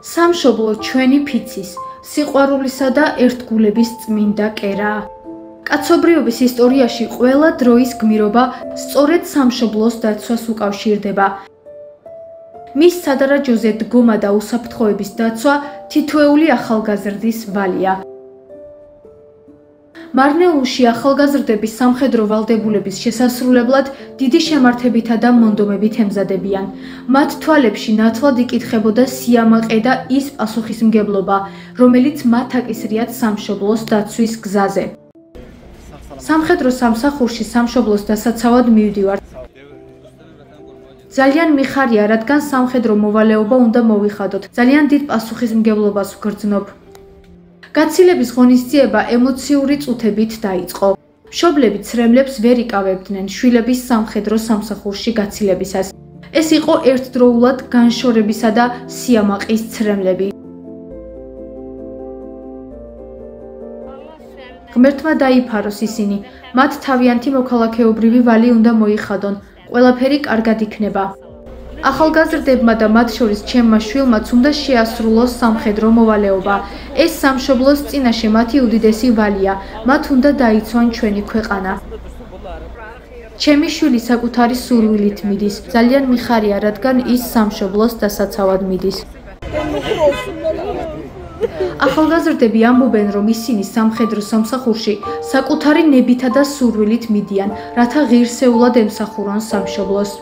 სამშობლო ჩვენი ფიცის, სიყვარულისა და ერთგულების წმინდა კერაა. კაცობრიობის ისტორიაში ყველა დროის გმირობა სწორედ სამშობლოს დაცვას უკავშირდება. მის სადარაჯოზე დგომა და უსაფრთხოების დაცვა თითოეული ახალგაზრდის ვალია. მარნეულში ახალგაზრდები სამხედრო ვალდებულების შესასრულებლად დიდი შემართებითა და მონდომებით ემზადებიან. მათ თვალებში ნათლად იკითხებოდა სიამაყე და ის პასუხისმგებლობა, რომელიც მათ აკისრიათ სამშობლოს დაცვის გზაზე. სამხედრო სამსახურში სამშობლოს დასაცავად მივდივართ. ძალიან მიხარია, რადგან სამხედრო მოვალეობა უნდა მოვიხადოთ. ძალიან დიდ პასუხისმგებლობას ვგრძნობ. გაცილების ღონისძიება ემოციური წუთებით დაიწყო. მშობლები ცრემლებს ვერ იკავებდნენ შვილების სამხედრო სამსახურში გაცილებისას. ეს იყო ერთდროულად განშორებისა და სიამაყის ცრემლები. ღმერთმა დაიფაროს ისინი, მათ თავიანთი მოქალაქეობრივი ვალი უნდა მოიხადონ, ყველაფერი კარგად იქნება. ახალგაზრდებმა და მათ შორის ჩემმა შვილმაც უნდა შეასრულოს სამხედრო მოვალეობა. ეს სამშობლოს წინაშე მათი უდიდესი ვალია, მათ უნდა დაიცვან ჩვენი ქვეყანა. ჩემი შვილი საკუთარი სურვილით მიდის. ძალიან მიხარია, რადგან ის სამშობლოს დასაცავად მიდის. ახალგაზრდები ამბობენ, რომ ისინი სამხედრო სამსახურში საკუთარი ნებითა და სურვილით მიდიან, რათა ღირსეულად ემსახურონ სამშობლოს.